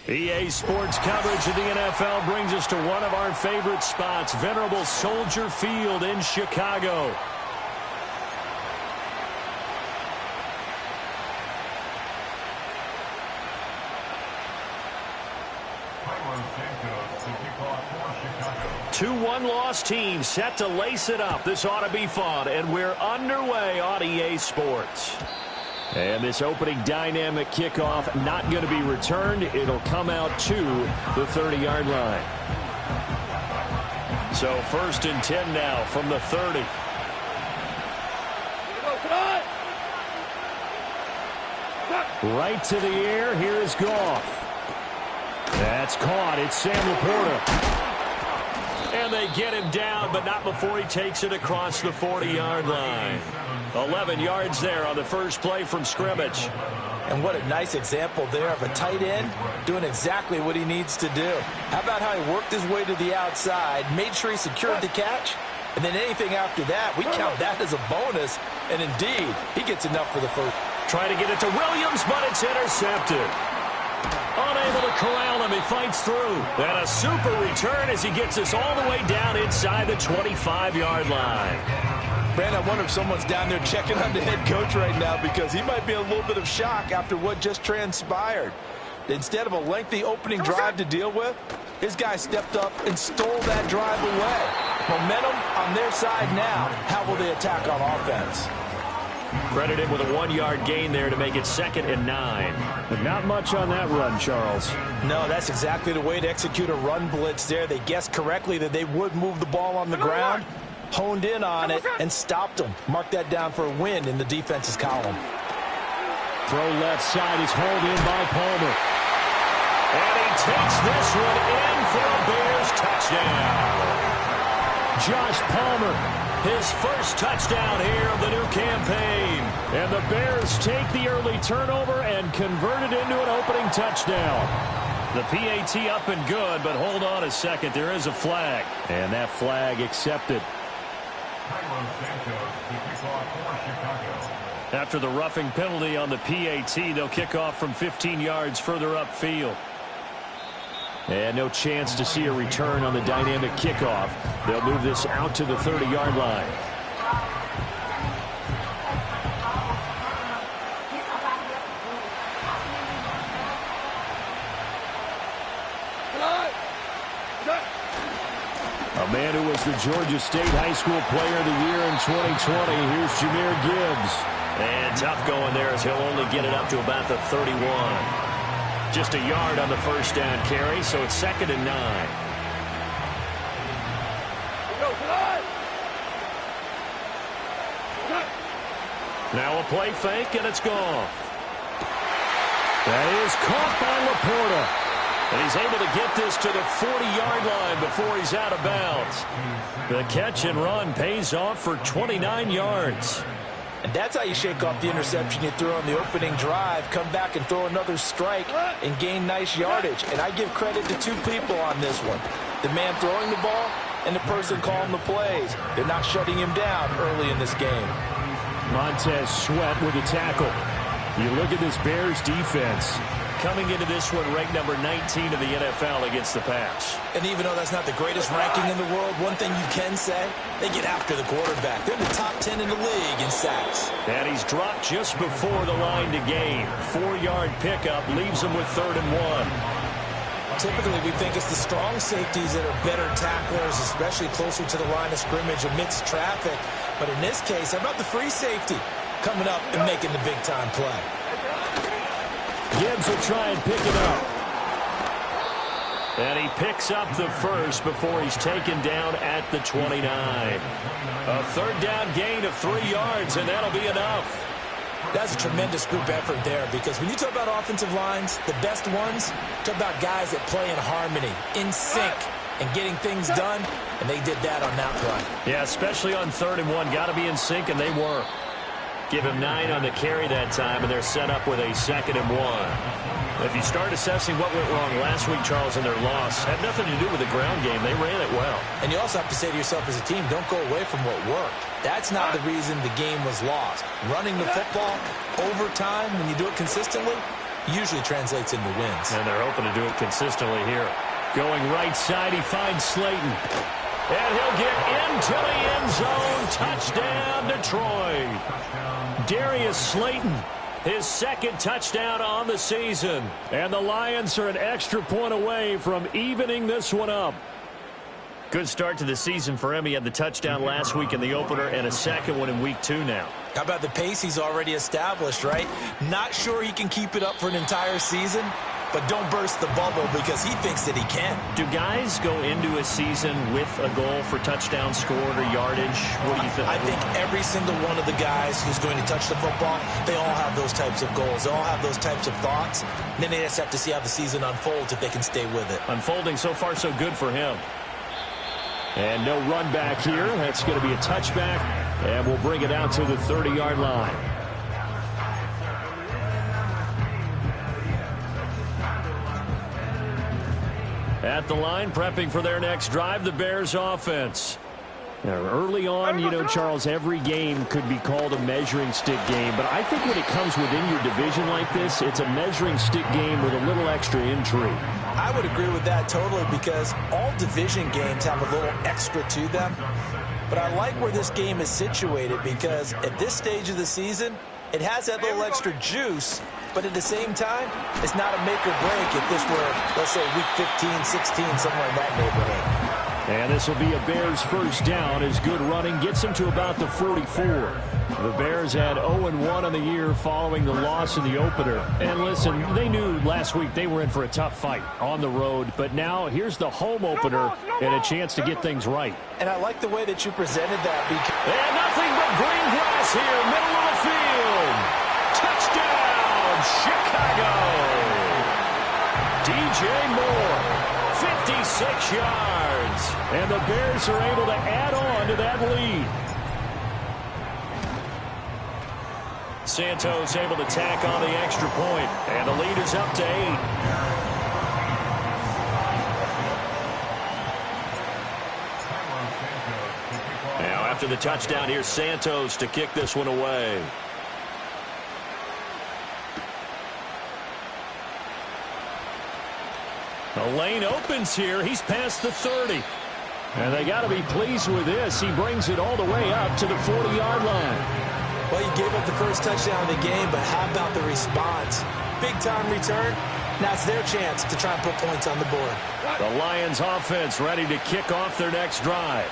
EA Sports coverage of the NFL brings us to one of our favorite spots, venerable Soldier Field in Chicago. Two one-loss teams set to lace it up. This ought to be fun, and we're underway on EA Sports. And this opening dynamic kickoff not going to be returned. It'll come out to the 30-yard line. So 1st and 10 now from the 30. Right to the air. Here is Goff. That's caught. It's Sam Laporta. And they get him down, but not before he takes it across the 40-yard line. 11 yards there on the first play from scrimmage. And what a nice example there of a tight end doing exactly what he needs to do. How about how he worked his way to the outside, made sure he secured the catch, and then anything after that, we count that as a bonus. And indeed, he gets enough for the first. Trying to get it to Williams, but it's intercepted. Unable to corral him, he fights through. And a super return as he gets us all the way down inside the 25-yard line. Brand, I wonder if someone's down there checking on the head coach right now, because he might be in a little bit of shock after what just transpired. Instead of a lengthy opening drive to deal with, his guy stepped up and stole that drive away. Momentum on their side now. How will they attack on offense? Credited with a 1-yard gain there to make it 2nd and 9. But not much on that run, Charles. No, that's exactly the way to execute a run blitz there. They guessed correctly that they would move the ball on the ground, honed in on it, and stopped them. Mark that down for a win in the defense's column. Throw left side is hauled in by Palmer. And he takes this one in for a Bears touchdown. Josh Palmer, his first touchdown here of the new campaign. And the Bears take the early turnover and convert it into an opening touchdown. The PAT up and good, but hold on a second. There is a flag. And that flag accepted. After the roughing penalty on the PAT, they'll kick off from 15 yards further upfield. And no chance to see a return on the dynamic kickoff. They'll move this out to the 30-yard line. A man who was the Georgia State High School Player of the Year in 2020. Here's Jahmyr Gibbs. And tough going there as he'll only get it up to about the 31. Just a yard on the first down carry, so it's 2nd and 9. Now a play fake, and it's gone. That is caught by Laporta. And he's able to get this to the 40-yard line before he's out of bounds. The catch and run pays off for 29 yards. And that's how you shake off the interception you threw on the opening drive, come back and throw another strike and gain nice yardage. And I give credit to two people on this one. The man throwing the ball and the person calling the plays. They're not shutting him down early in this game. Montez Sweat with a tackle. You look at this Bears defense. Coming into this one ranked number 19 of the NFL against the pass. And even though that's not the greatest ranking in the world, one thing you can say, they get after the quarterback. They're in the top 10 in the league in sacks. And he's dropped just before the line to gain. 4-yard pickup leaves him with 3rd and 1. Typically, we think it's the strong safeties that are better tacklers, especially closer to the line of scrimmage amidst traffic. But in this case, how about the free safety coming up and making the big-time play? Gibbs will try and pick it up. And he picks up the first before he's taken down at the 29. A 3rd down gain of 3 yards, and that'll be enough. That's a tremendous group effort there, because when you talk about offensive lines, the best ones, talk about guys that play in harmony, in sync, and getting things done, and they did that on that play. Yeah, especially on 3rd and 1. Got to be in sync, and they were. Give him 9 on the carry that time, and they're set up with a 2nd and 1. If you start assessing what went wrong last week, Charles, in their loss, had nothing to do with the ground game. They ran it well. And you also have to say to yourself as a team, don't go away from what worked. That's not the reason the game was lost. Running the football over time, when you do it consistently, usually translates into wins. And they're hoping to do it consistently here. Going right side, he finds Slayton. And he'll get into the end zone. Touchdown, Detroit. Darius Slayton, his second touchdown on the season. And the Lions are an extra point away from evening this one up. Good start to the season for him. He had the touchdown last week in the opener and a second one in week 2 now. How about the pace he's already established, right? Not sure he can keep it up for an entire season, but don't burst the bubble because he thinks that he can. Do guys go into a season with a goal for touchdown scored or yardage? What do you think? I think every single one of the guys who's going to touch the football, they all have those types of goals. They all have those types of thoughts. And then they just have to see how the season unfolds if they can stay with it. Unfolding so far so good for him. And no run back here. That's going to be a touchback. And we'll bring it out to the 30-yard line. At the line, prepping for their next drive, the Bears offense. Now, early on, you know, Charles, every game could be called a measuring stick game. But I think when it comes within your division like this, it's a measuring stick game with a little extra intrigue. I would agree with that totally because all division games have a little extra to them. But I like where this game is situated because at this stage of the season, it has that little extra juice. But at the same time, it's not a make or break if this were, let's say, week 15, 16, somewhere in that neighborhood. And this will be a Bears first down as good running gets them to about the 44. The Bears had 0-1 on the year following the loss in the opener. And listen, they knew last week they were in for a tough fight on the road. But now here's the home opener and a chance to get things right. And I like the way that you presented that. And nothing but green grass here, middle of the field. Touchdown, Chicago. DJ Moore. 56 yards. And the Bears are able to add on to that lead. Santos able to tack on the extra point. And the lead is up to 8. Now after the touchdown, here's Santos to kick this one away. The lane opens here. He's past the 30. And they got to be pleased with this. He brings it all the way up to the 40-yard line. Well, he gave up the first touchdown of the game, but how about the response? Big-time return. Now it's their chance to try and put points on the board. The Lions offense ready to kick off their next drive.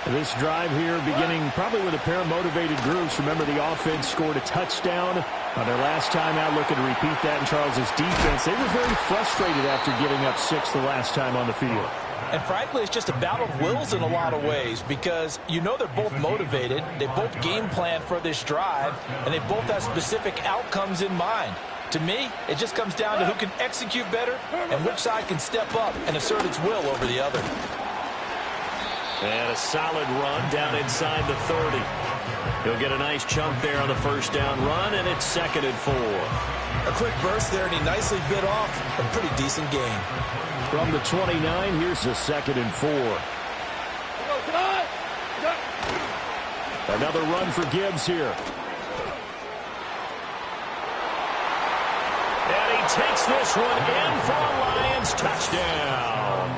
This drive here beginning probably with a pair of motivated groups. Remember, the offense scored a touchdown on their last time out, looking to repeat that in Charles's defense. They were very frustrated after giving up 6 the last time on the field. And frankly, it's just a battle of wills in a lot of ways because you know they're both motivated. They both game plan for this drive, and they both have specific outcomes in mind. To me, it just comes down to who can execute better and which side can step up and assert its will over the other. And a solid run down inside the 30. He'll get a nice chunk there on the first down run, and it's 2nd and 4. A quick burst there, and he nicely bit off a pretty decent gain. From the 29, here's the 2nd and 4. Another run for Gibbs here. And he takes this one in for a Lions touchdown.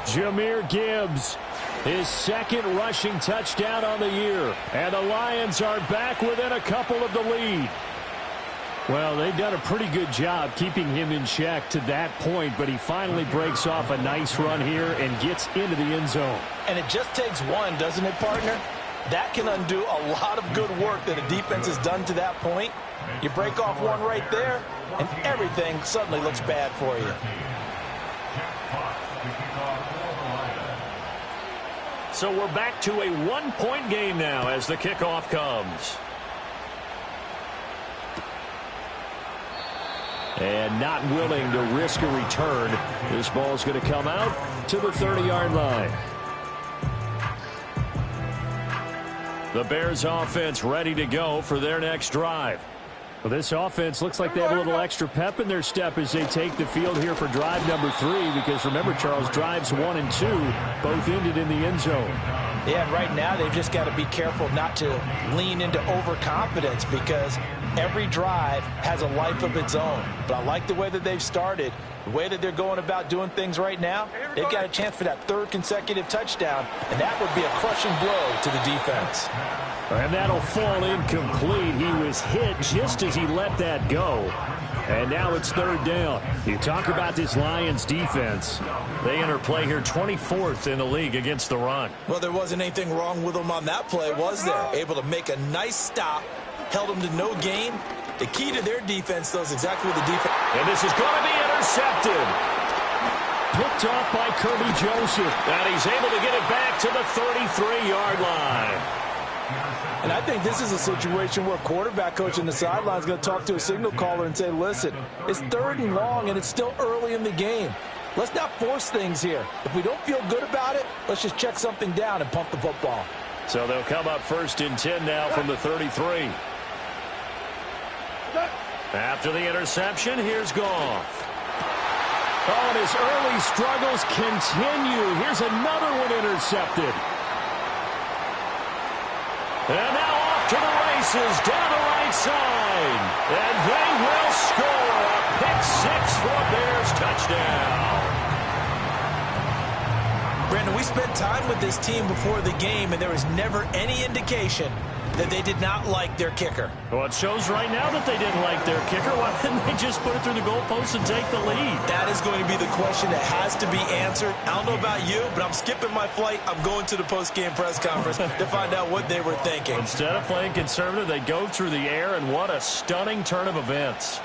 Jahmyr Gibbs, his 2nd rushing touchdown on the year. And the Lions are back within a couple of the lead. Well, they've done a pretty good job keeping him in check to that point, but he finally breaks off a nice run here and gets into the end zone. And it just takes one, doesn't it, partner? That can undo a lot of good work that a defense has done to that point. You break off one right there, and everything suddenly looks bad for you. So we're back to a 1-point game now as the kickoff comes. And not willing to risk a return. This ball's going to come out to the 30-yard line. The Bears offense ready to go for their next drive. Well, this offense looks like they have a little extra pep in their step as they take the field here for drive number 3. Because remember, Charles, drives 1 and 2 both ended in the end zone. Yeah, right now they've just got to be careful not to lean into overconfidence because every drive has a life of its own. But I like the way that they've started, the way that they're going about doing things right now. They've got a chance for that third consecutive touchdown, and that would be a crushing blow to the defense. And that'll fall incomplete. He was hit just as he let that go. And now it's third down. You talk about this Lions defense. They enter play here 24th in the league against the run. Well, there wasn't anything wrong with them on that play, was there? Able to make a nice stop, held them to no gain. The key to their defense, though, is exactly what the defense... And this is going to be intercepted. Picked off by Kirby Joseph. And he's able to get it back to the 33-yard line. And I think this is a situation where quarterback coach in the sideline is going to talk to a signal caller and say, listen, it's third and long, and it's still early in the game. Let's not force things here. If we don't feel good about it, let's just check something down and pump the football. So they'll come up first and 10 now from the 33. After the interception, here's Goff. Oh, and his early struggles continue. Here's another one intercepted. And now off to the races, down the right side. And they will score a pick-6 for a Bears touchdown. Brandon, we spent time with this team before the game, and there was never any indication that they did not like their kicker. Well, it shows right now that they didn't like their kicker. Why didn't they just put it through the goalpost and take the lead? That is going to be the question that has to be answered. I don't know about you, but I'm skipping my flight. I'm going to the post-game press conference to find out what they were thinking. Instead of playing conservative, they go through the air, and what a stunning turn of events.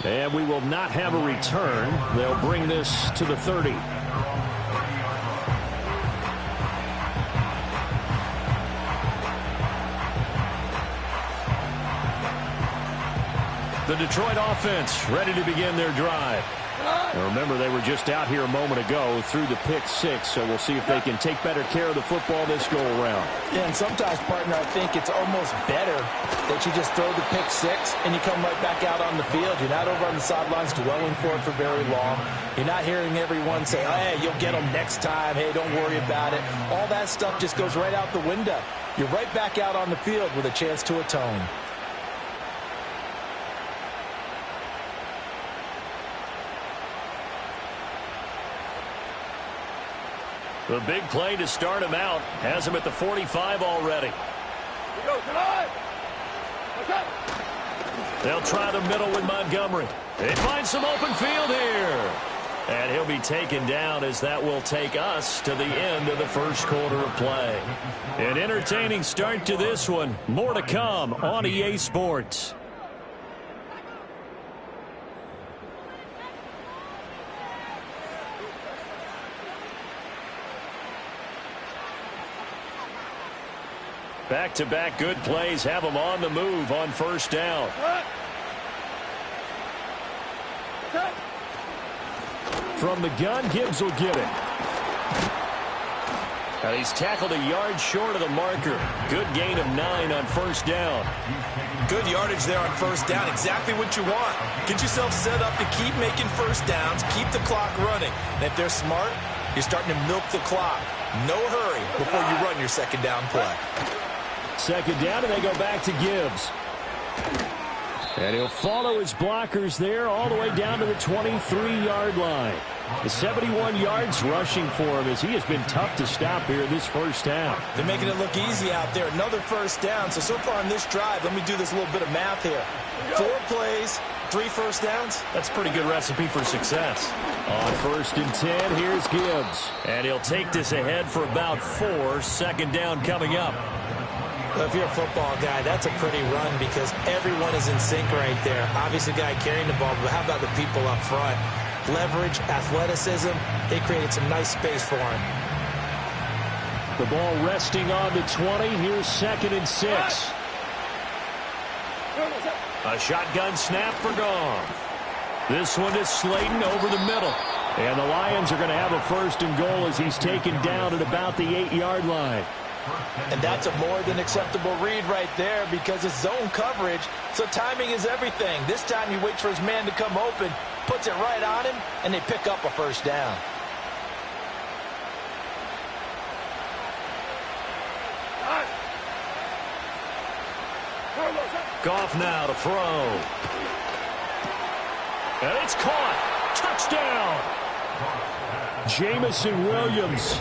And we will not have a return. They'll bring this to the 30. The Detroit offense ready to begin their drive. Now remember, they were just out here a moment ago through the pick-6, so we'll see if they can take better care of the football this go-around. Yeah, and sometimes, partner, I think it's almost better that you just throw the pick-6 and you come right back out on the field. You're not over on the sidelines dwelling for it for very long. You're not hearing everyone say, oh, hey, you'll get them next time. Hey, don't worry about it. All that stuff just goes right out the window. You're right back out on the field with a chance to atone. The big play to start him out has him at the 45 already. They'll try the middle with Montgomery. They find some open field here. And he'll be taken down as that will take us to the end of the first quarter of play. An entertaining start to this one. More to come on EA Sports. Back-to-back good plays have them on the move on first down. From the gun, Gibbs will get it. And he's tackled a yard short of the marker. Good gain of 9 on first down. Good yardage there on first down. Exactly what you want. Get yourself set up to keep making first downs, keep the clock running. And if they're smart, you're starting to milk the clock. No hurry before you run your second down play. Second down, and they go back to Gibbs. And he'll follow his blockers there all the way down to the 23-yard line. The 71 yards rushing for him as he has been tough to stop here this first half. They're making it look easy out there. Another first down. So far on this drive, let me do this little bit of math here. 4 plays, 3 first downs. That's a pretty good recipe for success. On first and 10, here's Gibbs. And he'll take this ahead for about 4. Second down coming up. Well, if you're a football guy, that's a pretty run because everyone is in sync right there. Obviously, the guy carrying the ball, but how about the people up front? Leverage, athleticism, they created some nice space for him. The ball resting on the 20. Here's second and 6. A shotgun snap for Goff. This one is Slayton over the middle. And the Lions are going to have a first and goal as he's taken down at about the 8-yard line. And that's a more than acceptable read right there because it's zone coverage, so timing is everything. This time he waits for his man to come open, puts it right on him, and they pick up a first down. Goff now to throw. And it's caught. Touchdown. Jamison Williams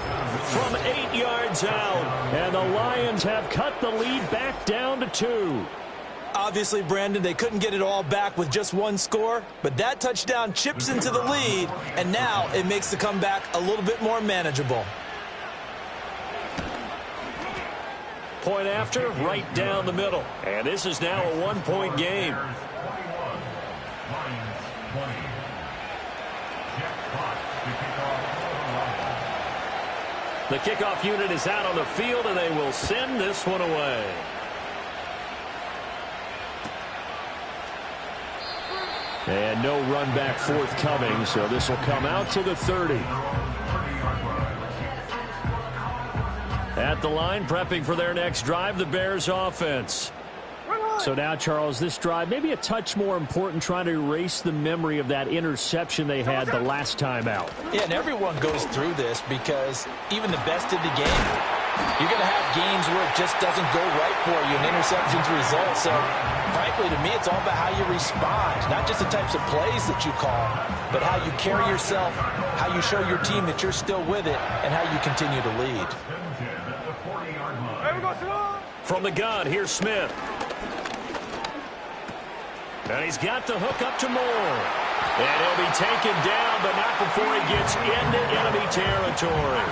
from 8 yards out. And the Lions have cut the lead back down to 2. Obviously, Brandon, they couldn't get it all back with just one score, but that touchdown chips into the lead, and now it makes the comeback a little bit more manageable. Point after, right down the middle. And this is now a 1-point game. The kickoff unit is out on the field, and they will send this one away. And no run back forthcoming, so this will come out to the 30. At the line, prepping for their next drive, the Bears offense. So now, Charles, this drive, maybe a touch more important, trying to erase the memory of that interception they had the last time out. Yeah, and everyone goes through this because even the best in the game, you're going to have games where it just doesn't go right for you and interceptions result. So, frankly, to me, it's all about how you respond, not just the types of plays that you call, but how you carry yourself, how you show your team that you're still with it, and how you continue to lead. From the gun, here's Smith. And he's got the hook up to Moore. And he'll be taken down, but not before he gets into enemy territory.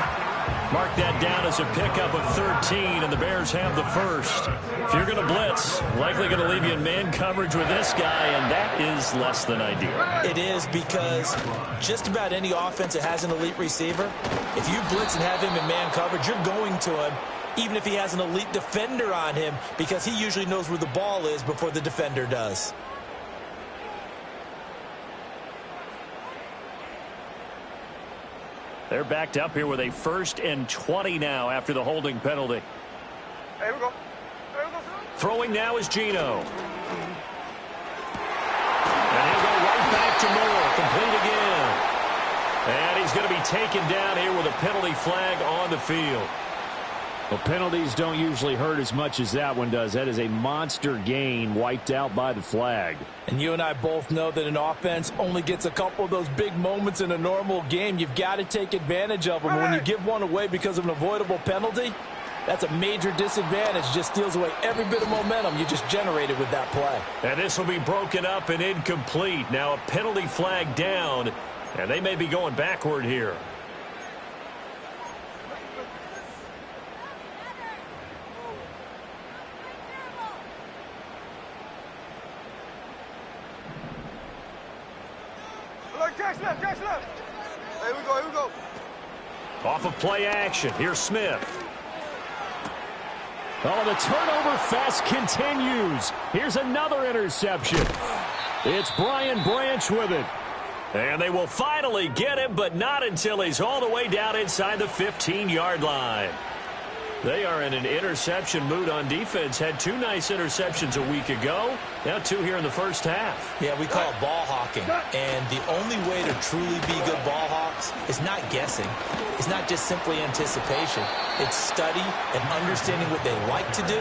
Mark that down as a pickup of 13, and the Bears have the first. If you're going to blitz, likely going to leave you in man coverage with this guy, and that is less than ideal. It is, because just about any offense that has an elite receiver, if you blitz and have him in man coverage, you're going to him, even if he has an elite defender on him, because he usually knows where the ball is before the defender does. They're backed up here with a 1st and 20 now after the holding penalty. Here we go. Throwing now is Geno. And he'll go right back to Moore. Complete again. And he's going to be taken down here with a penalty flag on the field. Well, penalties don't usually hurt as much as that one does. That is a monster gain wiped out by the flag. And you and I both know that an offense only gets a couple of those big moments in a normal game. You've got to take advantage of them. When you give one away because of an avoidable penalty, that's a major disadvantage. Just steals away every bit of momentum you just generated with that play. And this will be broken up and incomplete. Now a penalty flag down, and they may be going backward here. Catch left. Here we go. Off of play action, here's Smith. Oh, the turnover fest continues. Here's another interception. It's Brian Branch with it. And they will finally get him, but not until he's all the way down inside the 15-yard line. They are in an interception mood on defense. Had 2 nice interceptions a week ago. Now 2 here in the first half. Yeah, we call it ball hawking. And the only way to truly be good ball hawks is not guessing. It's not just simply anticipation. It's study and understanding what they like to do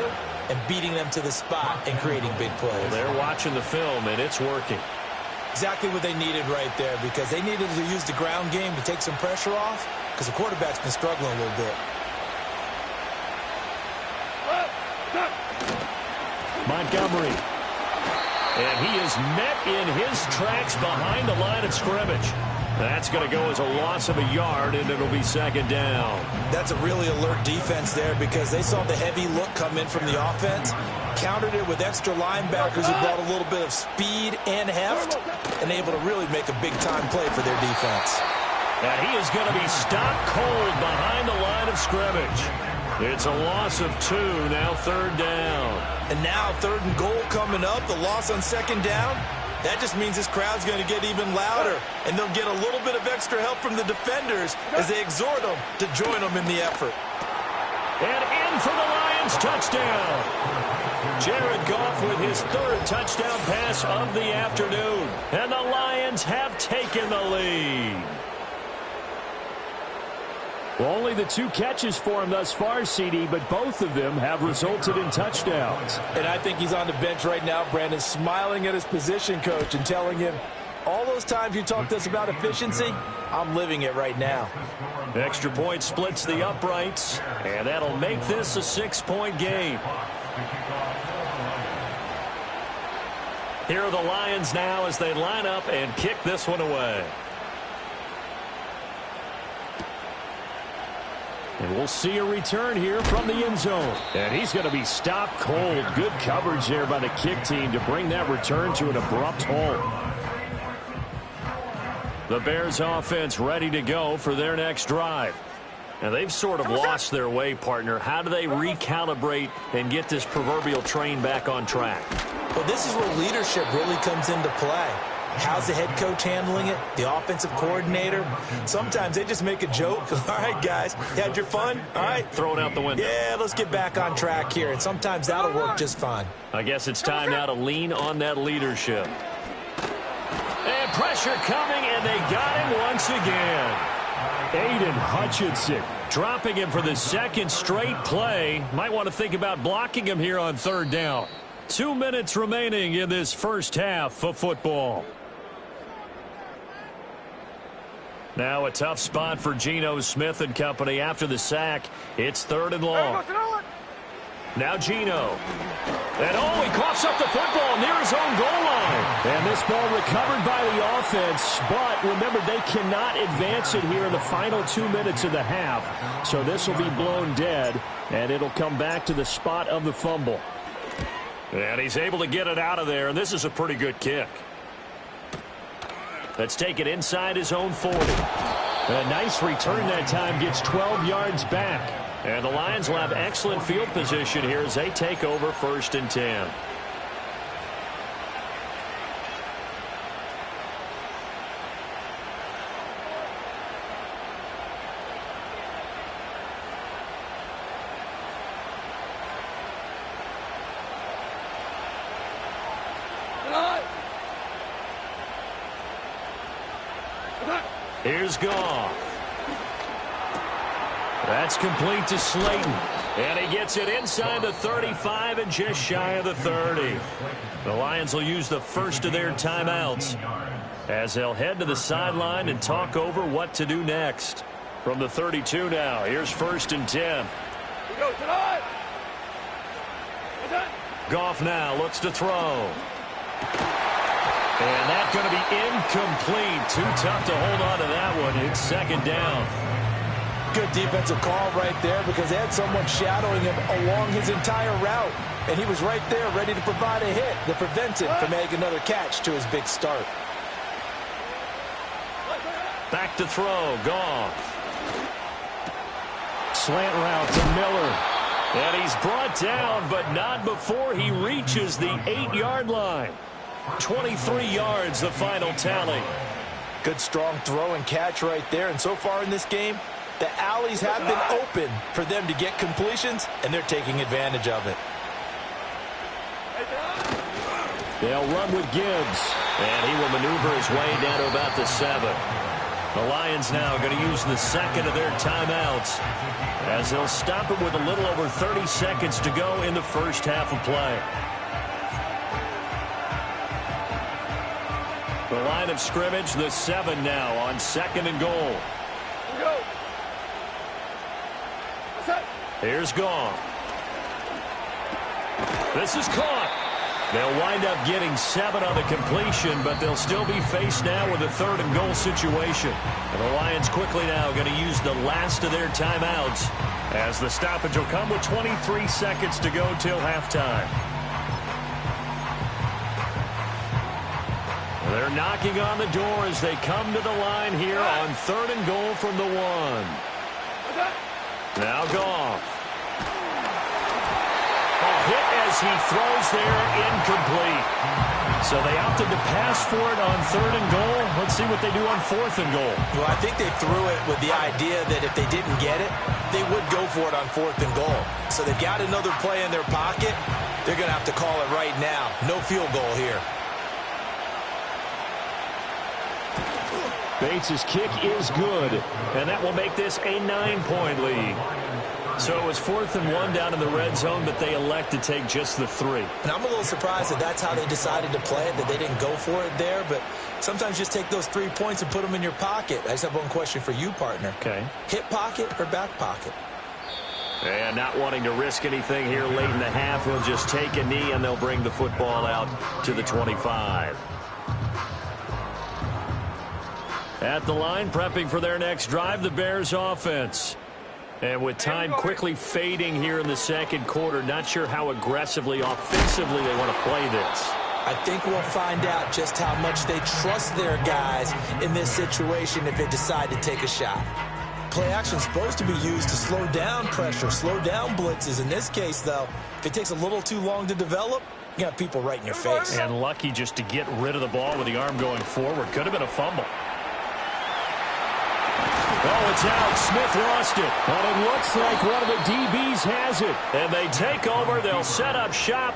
and beating them to the spot and creating big plays. Well, they're watching the film, and it's working. Exactly what they needed right there, because they needed to use the ground game to take some pressure off, because the quarterback's been struggling a little bit. Montgomery. And he is met in his tracks behind the line of scrimmage. That's going to go as a loss of a yard, and it'll be 2nd down. That's a really alert defense there, because they saw the heavy look come in from the offense, countered it with extra linebackers who brought a little bit of speed and heft, and able to really make a big-time play for their defense. And he is going to be stopped cold behind the line of scrimmage. It's a loss of 2, now 3rd down. And now 3rd and goal coming up, the loss on 2nd down. That just means this crowd's going to get even louder, and they'll get a little bit of extra help from the defenders as they exhort them to join them in the effort. And in for the Lions, touchdown. Jared Goff with his 3rd touchdown pass of the afternoon. And the Lions have taken the lead. Well, only the 2 catches for him thus far, CD, but both of them have resulted in touchdowns. And I think he's on the bench right now, Brandon, smiling at his position coach and telling him, all those times you talked to us about efficiency, I'm living it right now. Extra point splits the uprights, and that'll make this a 6-point game. Here are the Lions now as they line up and kick this one away. And we'll see a return here from the end zone. And he's going to be stopped cold. Good coverage there by the kick team to bring that return to an abrupt halt. The Bears offense ready to go for their next drive. Now they've sort of lost their way, partner. How do they recalibrate and get this proverbial train back on track? Well, this is where leadership really comes into play. How's the head coach handling it? The offensive coordinator? Sometimes they just make a joke. All right, guys, you had your fun? All right. Throw it out the window. Yeah, let's get back on track here. And sometimes that'll work just fine. I guess it's time now to lean on that leadership. And pressure coming, and they got him once again. Aiden Hutchinson dropping him for the second straight play. Might want to think about blocking him here on 3rd down. 2 minutes remaining in this first half of football. Now a tough spot for Geno Smith and company after the sack. It's 3rd and long. Now Geno. And he coughs up the football near his own goal line. And this ball recovered by the offense. But remember, they cannot advance it here in the final 2 minutes of the half. So this will be blown dead. And it'll come back to the spot of the fumble. And he's able to get it out of there. And this is a pretty good kick. Let's take it inside his own 40. A nice return that time, gets 12 yards back. And the Lions will have excellent field position here as they take over 1st and 10. Here's Goff. That's complete to Slayton. And he gets it inside the 35 and just shy of the 30. The Lions will use the first of their timeouts as they'll head to the sideline and talk over what to do next. From the 32 now, here's 1st and 10. Goff now looks to throw. And that's going to be incomplete. Too tough to hold on to that one. It's 2nd down. Good defensive call right there because they had someone shadowing him along his entire route. And he was right there ready to provide a hit that prevents him from making another catch to his big start. Back to throw. Goff. Slant route to Miller. And he's brought down, but not before he reaches the 8-yard line. 23 yards, the final tally. Good strong throw and catch right there. And so far in this game, the alleys have been open for them to get completions, and they're taking advantage of it. They'll run with Gibbs, and he will maneuver his way down to about the 7. The Lions now going to use the second of their timeouts as they'll stop it with a little over 30 seconds to go in the first half of play. The line of scrimmage, the 7 now on 2nd and goal. Here's Goff. This is caught. They'll wind up getting 7 on the completion, but they'll still be faced now with a 3rd and goal situation. And the Lions quickly now going to use the last of their timeouts as the stoppage will come with 23 seconds to go till halftime. They're knocking on the door as they come to the line here on 3rd and goal from the 1. Now Goff. A hit as he throws there, incomplete. So they opted to pass for it on 3rd and goal. Let's see what they do on 4th and goal. Well, I think they threw it with the idea that if they didn't get it, they would go for it on 4th and goal. So they've got another play in their pocket. They're going to have to call it right now. No field goal here. Bates' kick is good, and that will make this a 9-point lead. So it was 4th and 1 down in the red zone, but they elect to take just the 3. And I'm a little surprised that that's how they decided to play it, that they didn't go for it there. But sometimes just take those 3 points and put them in your pocket. I just have one question for you, partner. Okay. Hip pocket or back pocket? And not wanting to risk anything here late in the half, he'll just take a knee, and they'll bring the football out to the 25. At the line, prepping for their next drive, the Bears offense. And with time quickly fading here in the second quarter, not sure how aggressively, offensively they want to play this. I think we'll find out just how much they trust their guys in this situation if they decide to take a shot. Play action is supposed to be used to slow down pressure, slow down blitzes. In this case, though, if it takes a little too long to develop, you got people right in your face. And lucky just to get rid of the ball with the arm going forward. Could have been a fumble. Oh, it's out. Smith lost it. But it looks like one of the DBs has it. And they take over. They'll set up shop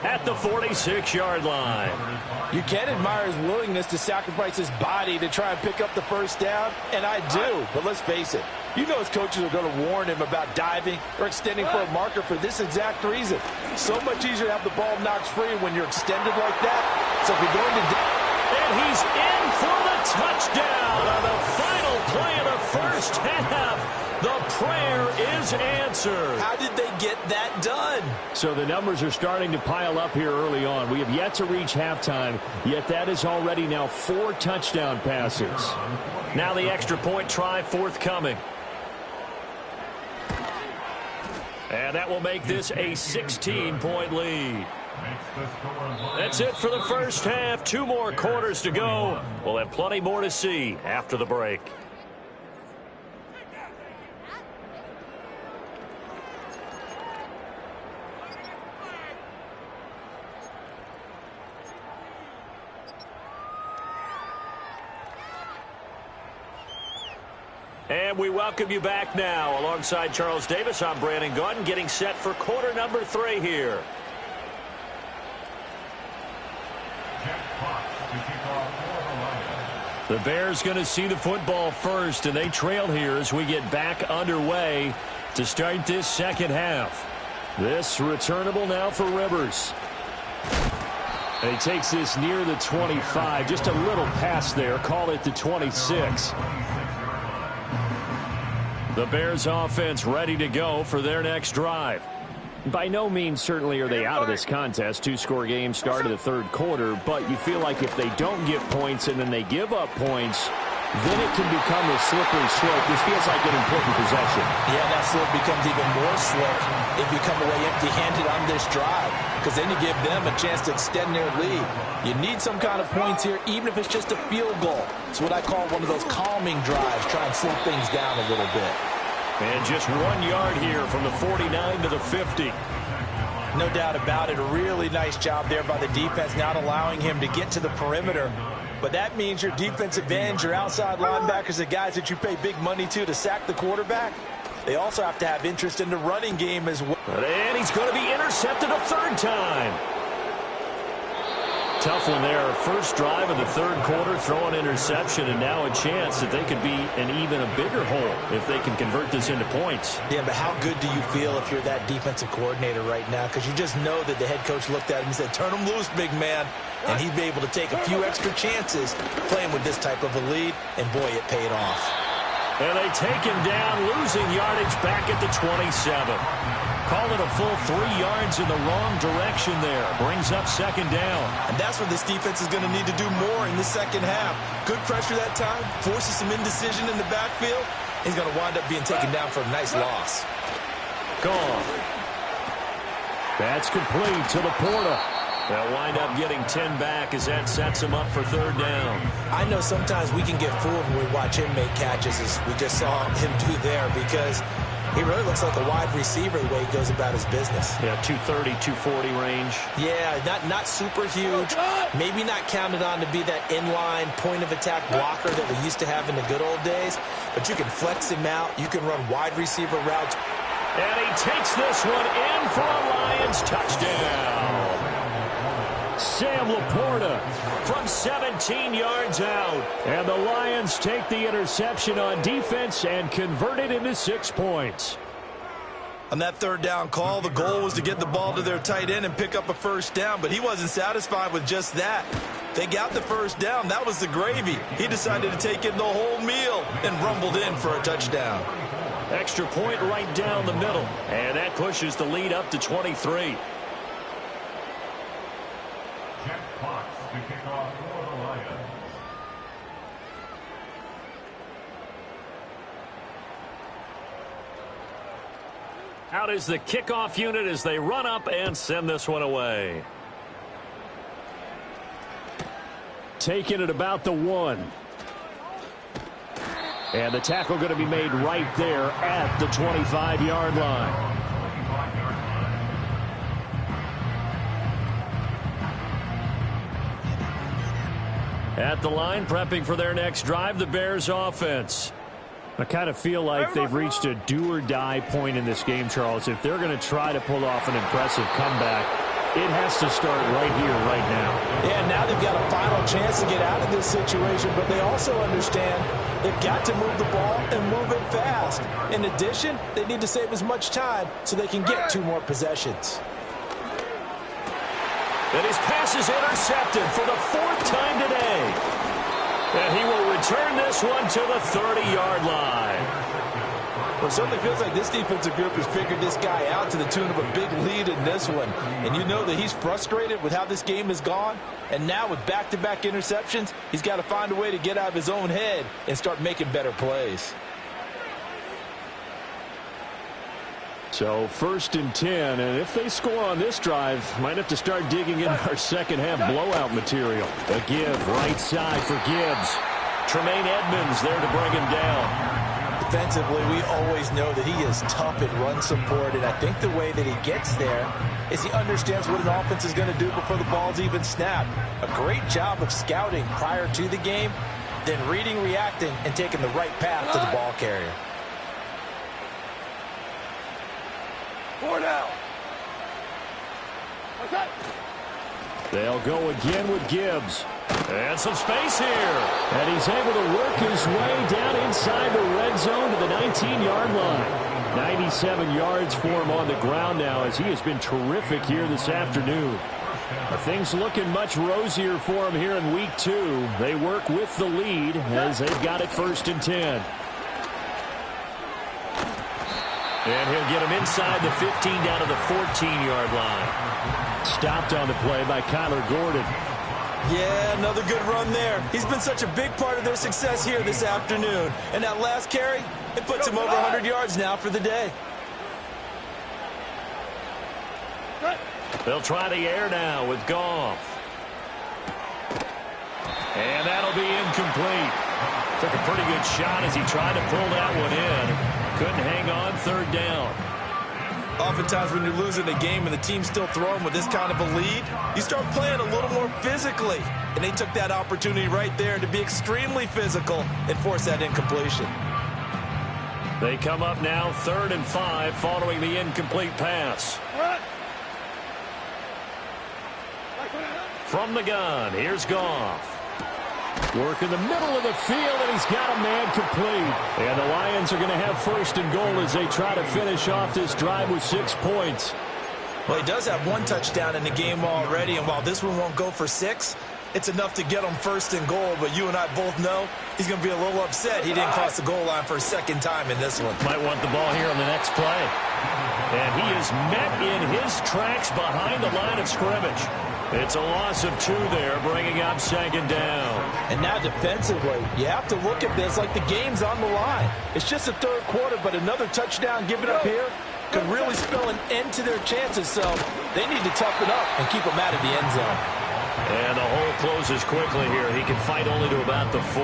at the 46-yard line. You can admire his willingness to sacrifice his body to try and pick up the first down, and I do. But let's face it, you know his coaches are going to warn him about diving or extending for a marker for this exact reason. So much easier to have the ball knocked free when you're extended like that. So if you're going to... And he's in for the touchdown on the final play of the first half. The prayer is answered. How did they get that done? So the numbers are starting to pile up here early on. We have yet to reach halftime, yet that is already now 4 touchdown passes. Now the extra point try forthcoming. And that will make this a 16-point lead. That's it for the first half. 2 more quarters to go. We'll have plenty more to see after the break. And we welcome you back now. Alongside Charles Davis, I'm Brandon Gunn, getting set for quarter number 3 here. The Bears going to see the football first, and they trail here as we get back underway to start this second half. This returnable now for Rivers. And he takes this near the 25. Just a little pass there. Call it the 26. The Bears offense ready to go for their next drive. By no means certainly are they out of this contest. 2-score game start of the third quarter, but you feel like if they don't get points and then they give up points, then it can become a slippery slope. This feels like an important possession. Yeah, that slope becomes even more slick if you come away empty-handed on this drive, because then you give them a chance to extend their lead. You need some kind of points here, even if it's just a field goal. It's what I call one of those calming drives, try and slow things down a little bit. And just 1 yard here from the 49 to the 50. No doubt about it. A really nice job there by the defense, not allowing him to get to the perimeter. But that means your defensive ends, your outside linebackers, the guys that you pay big money to sack the quarterback, they also have to have interest in the running game as well. And he's going to be intercepted a 3rd time. Tough one there. First drive of the third quarter, throw an interception, and now a chance that they could be in even a bigger hole if they can convert this into points. Yeah, but how good do you feel if you're that defensive coordinator right now? Because you just know that the head coach looked at him and said, turn him loose, big man. And he'd be able to take a few extra chances playing with this type of a lead, and boy, it paid off. And they take him down, losing yardage back at the 27. Call it a full 3 yards in the wrong direction there. Brings up 2nd down. And that's what this defense is going to need to do more in the second half. Good pressure that time, forces some indecision in the backfield. He's going to wind up being taken down for a nice loss. Gone. That's complete to the Porta. They'll wind up getting 10 back as that sets him up for 3rd down. I know sometimes we can get fooled when we watch him make catches, as we just saw him do there, because he really looks like a wide receiver the way he goes about his business. Yeah, 230, 240 range. Yeah, not super huge. Maybe not counted on to be that inline point-of-attack blocker that we used to have in the good old days. But you can flex him out. You can run wide receiver routes. And he takes this one in for a Lions touchdown. Sam Laporta from 17 yards out. And the Lions take the interception on defense and convert it into 6 points. On that third down call, the goal was to get the ball to their tight end and pick up a first down, but he wasn't satisfied with just that. They got the first down. That was the gravy. He decided to take in the whole meal and rumbled in for a touchdown. Extra point right down the middle, and that pushes the lead up to 23. Jeff Fox to kick off for the Lions. Out is the kickoff unit as they run up and send this one away. Taking it about the 1. And the tackle going to be made right there at the 25-yard line. At the line, prepping for their next drive, the Bears offense. I kind of feel like they've reached a do-or-die point in this game, Charles. If they're going to try to pull off an impressive comeback, it has to start right here, right now. Yeah, now they've got a final chance to get out of this situation, but they also understand they've got to move the ball and move it fast. In addition, they need to save as much time so they can get 2 more possessions. And his pass is intercepted for the 4th time today. And he will return this one to the 30-yard line. Well, it certainly feels like this defensive group has figured this guy out to the tune of a big lead in this one. And you know that he's frustrated with how this game has gone. And now with back-to-back interceptions, he's got to find a way to get out of his own head and start making better plays. So 1st and 10, and if they score on this drive, might have to start digging in our second-half blowout material. A give right side for Gibbs. Tremaine Edmonds there to bring him down. Defensively, we always know that he is tough in run support, and I think the way that he gets there is he understands what an offense is going to do before the ball's even snapped. A great job of scouting prior to the game, then reading, reacting, and taking the right path to the ball carrier. 4 down. What's that? They'll go again with Gibbs. And some space here. And he's able to work his way down inside the red zone to the 19-yard line. 97 yards for him on the ground now as he has been terrific here this afternoon. Things looking much rosier for him here in week 2. They work with the lead as they've got it 1st and 10. And he'll get him inside the 15 down to the 14-yard line. Stopped on the play by Kyler Gordon. Yeah, another good run there. He's been such a big part of their success here this afternoon. And that last carry, it puts him over 100 yards now for the day. They'll try the air now with Goff. And that'll be incomplete. Took a pretty good shot as he tried to pull that one in. Couldn't hang on 3rd down. Oftentimes when you're losing a game and the team's still throwing with this kind of a lead, you start playing a little more physically. And they took that opportunity right there to be extremely physical and force that incompletion. They come up now 3rd and 5 following the incomplete pass. From the gun, here's Goff. Work in the middle of the field, and he's got a man complete. And the Lions are going to have 1st and goal as they try to finish off this drive with 6 points. Well, he does have 1 touchdown in the game already, and while this one won't go for 6, it's enough to get him 1st and goal. But you and I both know he's going to be a little upset he didn't cross the goal line for a 2nd time in this one. Might want the ball here on the next play. And he is met in his tracks behind the line of scrimmage. It's a loss of 2 there, bringing up 2nd down. And now defensively, you have to look at this like the game's on the line. It's just the 3rd quarter, but another touchdown given up here could really spell an end to their chances. So they need to toughen up and keep them out of the end zone. And the hole closes quickly here. He can fight only to about the 4.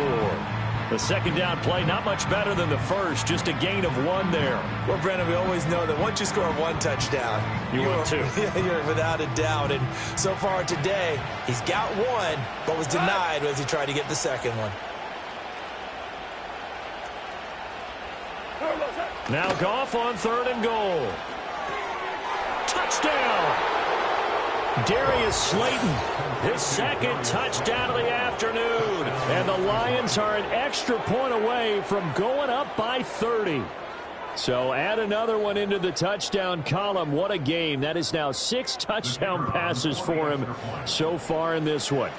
The 2nd down play, not much better than the first, just a gain of 1 there. Well, Brandon, we always know that once you score 1 touchdown, you're 2. You're without a doubt. And so far today, he's got 1, but was denied as he tried to get the 2nd one. Now Goff on 3rd and goal. Touchdown! Darius Slayton, his second touchdown of the afternoon. And the Lions are an extra point away from going up by 30. So add another one into the touchdown column. What a game. That is now 6 touchdown passes for him so far in this one.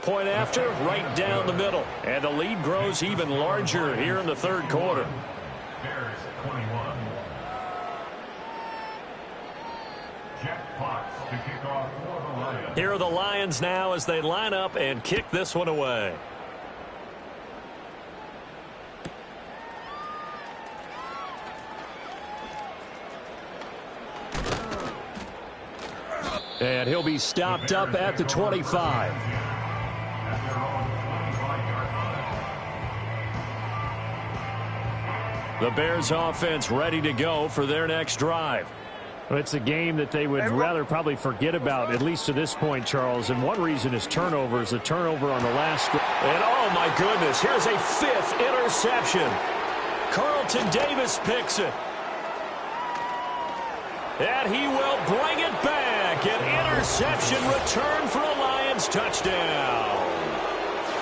Point after, right down the middle. And the lead grows even larger here in the third quarter. Bears 21. Jack Fox to kick off for the Lions. Here are the Lions now as they line up and kick this one away. And he'll be stopped up at the 25. The Bears offense ready to go for their next drive. Well, it's a game that they would rather probably forget about, at least to this point, Charles. And one reason is turnovers. The turnover on the last. And oh my goodness, here's a 5th interception. Carlton Davis picks it. And he will bring it back. An interception return for a Lions touchdown.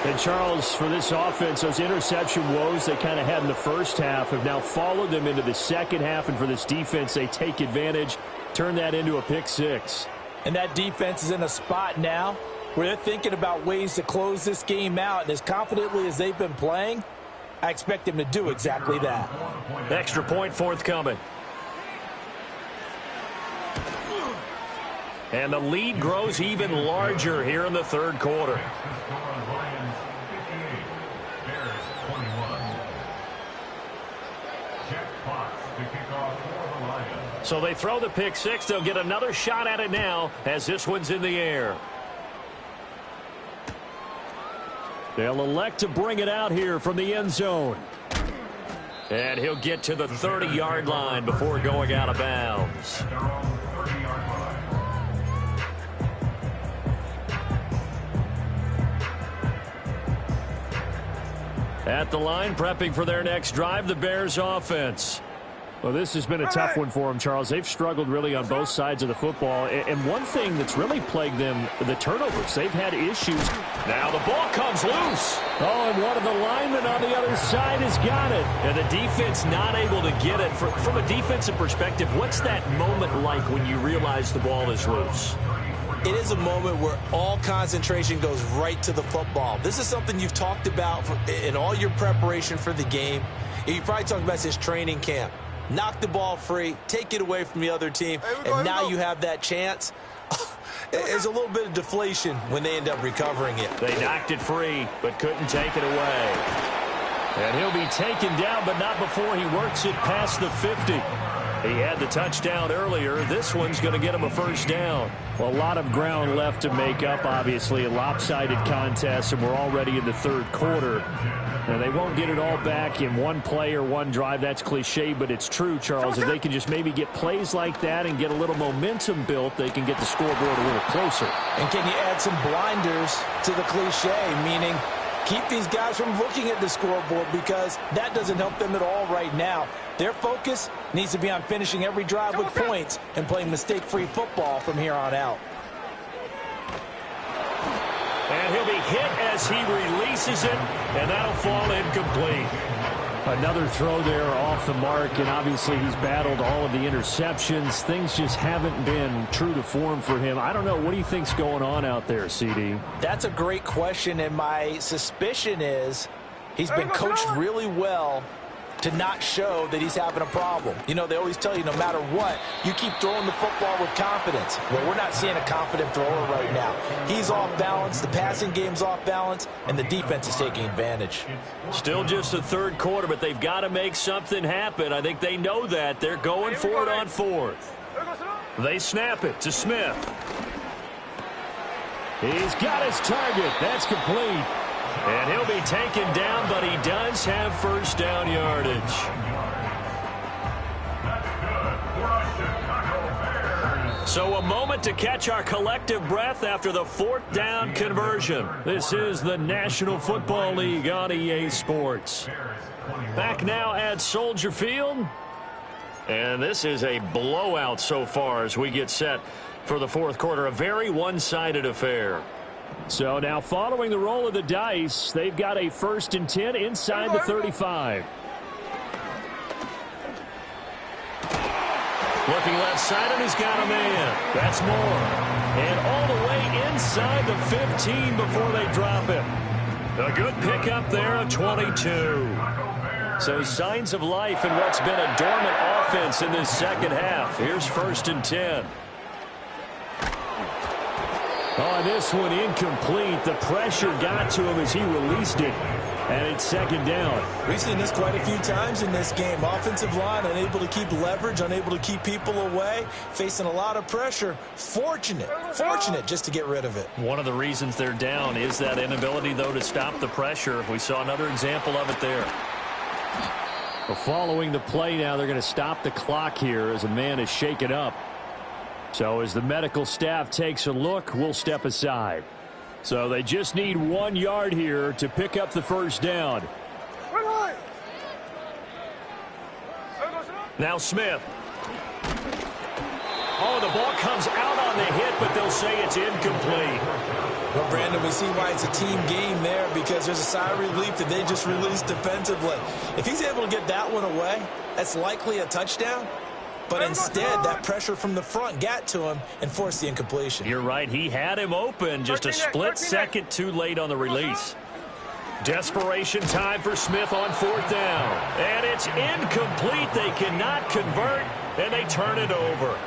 And Charles, for this offense, those interception woes they kind of had in the first half have now followed them into the second half. And for this defense, they take advantage, turn that into a pick 6. And that defense is in a spot now where they're thinking about ways to close this game out. And as confidently as they've been playing, I expect them to do exactly that. Extra point forthcoming. And the lead grows even larger here in the third quarter. So they throw the pick 6. They'll get another shot at it now as this one's in the air. They'll elect to bring it out here from the end zone. And he'll get to the 30-yard line before going out of bounds. At the line, prepping for their next drive, the Bears offense. Well, this has been a tough one for them, Charles. They've struggled really on both sides of the football. And one thing that's really plagued them, the turnovers. They've had issues. Now the ball comes loose. Oh, and one of the linemen on the other side has got it. And the defense not able to get it. From a defensive perspective, what's that moment like when you realize the ball is loose? It is a moment where all concentration goes right to the football. This is something you've talked about in all your preparation for the game. You probably talked about since training camp. Knock the ball free, take it away from the other team, and now you have that chance. There's a little bit of deflation when they end up recovering it. They knocked it free, but couldn't take it away. And he'll be taken down, but not before he works it past the 50. He had the touchdown earlier. This one's going to get him a first down. Well, a lot of ground left to make up, obviously. A lopsided contest, and we're already in the third quarter. Now, they won't get it all back in one play or one drive. That's cliche, but it's true, Charles. If they can just maybe get plays like that and get a little momentum built, they can get the scoreboard a little closer. And can you add some blinders to the cliche, meaning keep these guys from looking at the scoreboard, because that doesn't help them at all right now. Their focus needs to be on finishing every drive with points and playing mistake-free football from here on out. And he'll be hit as he releases it, and that'll fall incomplete. Another throw there off the mark, and obviously he's battled all of the interceptions. Things just haven't been true to form for him. I don't know. What do you think's going on out there, CD? That's a great question, and my suspicion is he's been coached really well to not show that he's having a problem. You know, they always tell you no matter what, you keep throwing the football with confidence. Well, we're not seeing a confident thrower right now. He's off balance, the passing game's off balance, and the defense is taking advantage. Still just the third quarter, but they've got to make something happen. I think they know that. They're going for it on fourth. They snap it to Smith. He's got his target. That's complete. And he'll be taken down, but he does have first down yardage. So a moment to catch our collective breath after the fourth down conversion. This is the National Football League on EA Sports. Back now at Soldier Field. And this is a blowout so far as we get set for the fourth quarter. A very one-sided affair. So now following the roll of the dice, they've got a 1st and 10 inside the 35. Looking left side, and he's got a man. That's Moore. And all the way inside the 15 before they drop him. A good pickup there of 22. So signs of life in what's been a dormant offense in this second half. Here's 1st and 10. Oh, this one incomplete. The pressure got to him as he released it. And it's 2nd down. We've seen this quite a few times in this game. Offensive line unable to keep leverage, unable to keep people away, facing a lot of pressure. Fortunate just to get rid of it. One of the reasons they're down is that inability, though, to stop the pressure. We saw another example of it there. Well, following the play now, they're going to stop the clock here as a man is shaken up. So as the medical staff takes a look, we'll step aside. So they just need 1 yard here to pick up the 1st down. Now Smith. Oh, the ball comes out on the hit, but they'll say it's incomplete. Well, Brandon, we see why it's a team game there, because there's a sigh of relief that they just released defensively. If he's able to get that one away, that's likely a touchdown. But instead, that pressure from the front got to him and forced the incompletion. You're right. He had him open, just a split second too late on the release. Desperation time for Smith on 4th down. And it's incomplete. They cannot convert, and they turn it over.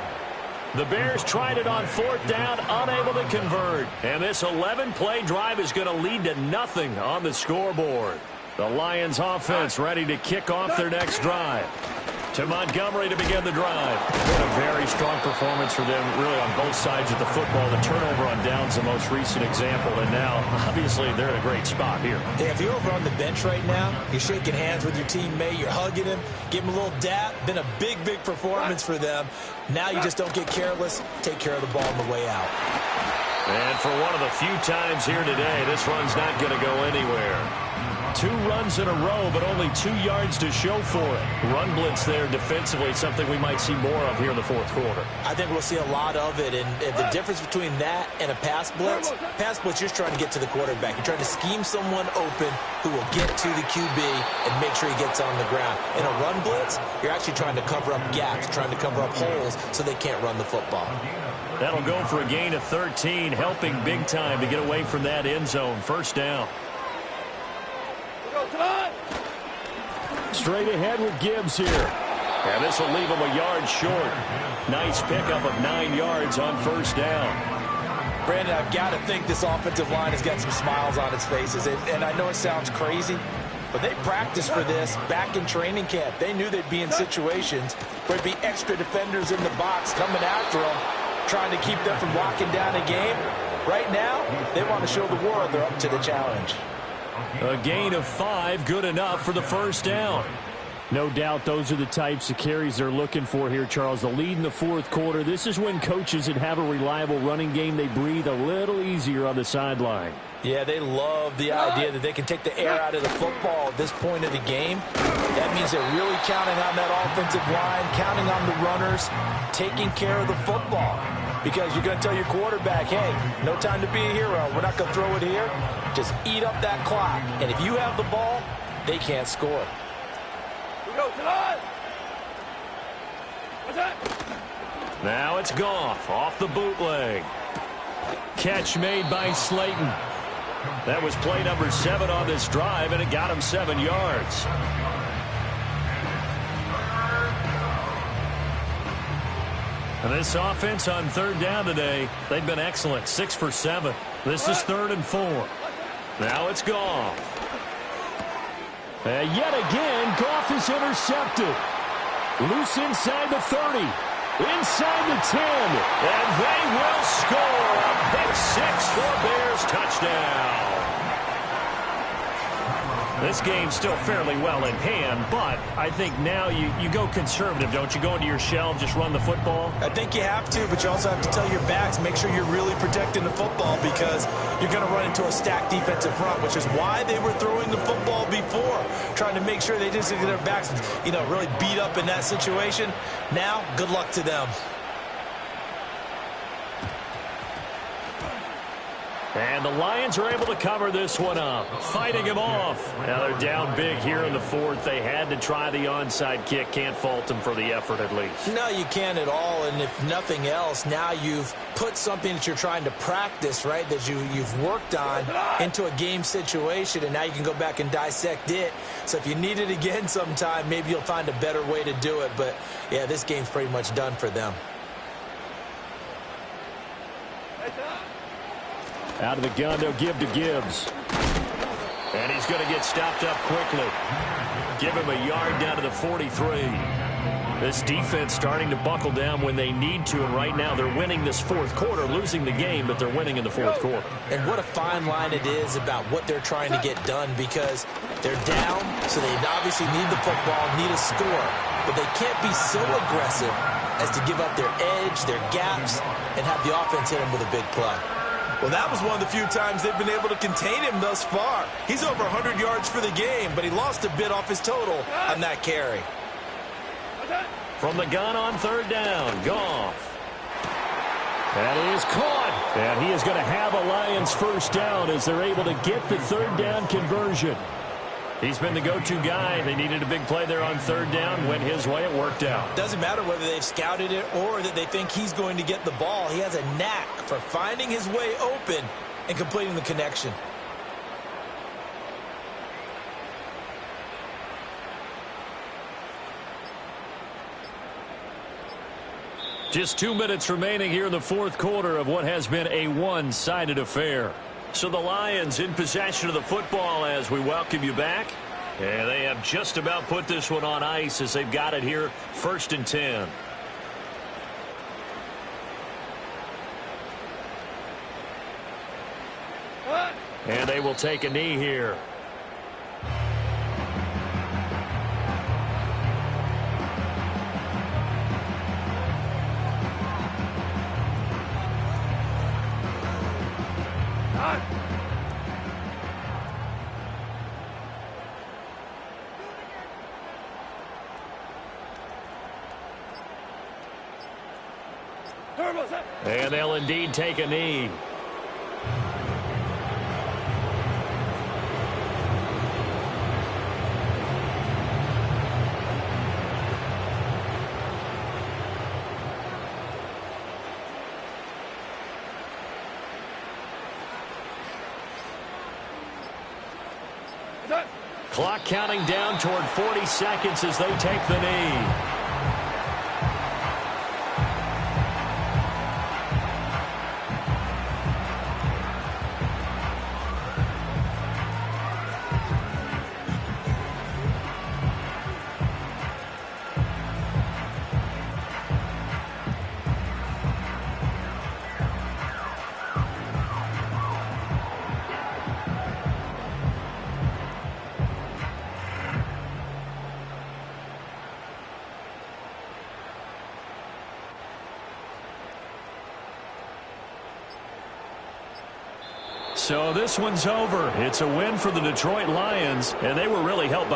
The Bears tried it on 4th down, unable to convert. And this 11-play drive is going to lead to nothing on the scoreboard. The Lions offense ready to kick off their next drive. To Montgomery to begin the drive. Been a very strong performance for them, really, on both sides of the football. The turnover on downs the most recent example, and now, obviously, they're in a great spot here. Yeah, if you're over on the bench right now, you're shaking hands with your teammate, you're hugging him, give him a little dap. Been a big performance for them. Now you just don't get careless. Take care of the ball on the way out. And for one of the few times here today, this run's not going to go anywhere. 2 runs in a row, but only 2 yards to show for it. Run blitz there defensively, something we might see more of here in the fourth quarter. I think we'll see a lot of it, and the difference between that and a pass blitz, you're trying to get to the quarterback. You're trying to scheme someone open who will get to the QB and make sure he gets on the ground. In a run blitz, you're actually trying to cover up gaps, trying to cover up holes so they can't run the football. That'll go for a gain of 13, helping big time to get away from that end zone. 1st down. Straight ahead with Gibbs here. And this will leave him a yard short. Nice pickup of 9 yards on 1st down. Brandon, I've got to think this offensive line has got some smiles on its faces. And I know it sounds crazy, but they practiced for this back in training camp. They knew they'd be in situations where there'd be extra defenders in the box coming after them, trying to keep them from locking down a game. Right now, they want to show the world they're up to the challenge. A gain of 5, good enough for the 1st down. No doubt those are the types of carries they're looking for here, Charles. The lead in the fourth quarter. This is when coaches that have a reliable running game, they breathe a little easier on the sideline. Yeah, they love the idea that they can take the air out of the football at this point of the game. That means they're really counting on that offensive line, counting on the runners, taking care of the football. Because you're going to tell your quarterback, hey, no time to be a hero. We're not going to throw it here. Just eat up that clock. And if you have the ball, they can't score. Now it's Goff off the bootleg. Catch made by Slayton. That was play number 7 on this drive, and it got him 7 yards. And this offense on 3rd down today, they've been excellent. 6 for 7. This is 3rd and 4. Now it's Goff. And yet again, Goff is intercepted. Loose inside the 30. Inside the 10. And they will score a pick 6 for Bears touchdown. this game's still fairly well in hand, but I think now you go conservative, don't you? Go into your shell and just run the football? I think you have to, but you also have to tell your backs, make sure you're really protecting the football because you're going to run into a stacked defensive front, which is why they were throwing the football before, trying to make sure they didn't get their backs, really beat up in that situation. Now, good luck to them. And the Lions are able to cover this one up, fighting him off. Now they're down big here in the fourth. They had to try the onside kick. Can't fault them for the effort at least. No, you can't at all. And if nothing else, now you've put something that you're trying to practice, right, that you've worked on into a game situation, and now you can go back and dissect it. So if you need it again sometime, maybe you'll find a better way to do it. But, yeah, this game's pretty much done for them. Out of the gun, they'll give to Gibbs. And he's going to get stopped up quickly. Give him a yard down to the 43. This defense starting to buckle down when they need to, and right now they're winning this fourth quarter, losing the game, but they're winning in the fourth quarter. And what a fine line it is about what they're trying to get done because they're down, so they obviously need the football, need a score, but they can't be so aggressive as to give up their edge, their gaps, and have the offense hit them with a big play. Well, that was one of the few times they've been able to contain him thus far. He's over 100 yards for the game, but he lost a bit off his total on that carry. From the gun on third down, Goff. That is caught. And he is going to have a Lions first down as they're able to get the third down conversion. He's been the go-to guy. They needed a big play there on third down. Went his way. It worked out. Doesn't matter whether they've scouted it or that they think he's going to get the ball. He has a knack for finding his way open and completing the connection. Just 2 minutes remaining here in the fourth quarter of what has been a one-sided affair. So the Lions in possession of the football as we welcome you back. And they have just about put this one on ice as they've got it here, 1st and 10. And they will take a knee here. And they'll indeed take a knee. Clock counting down toward 40 seconds as they take the knee. So this one's over. It's a win for the Detroit Lions, and they were really helped by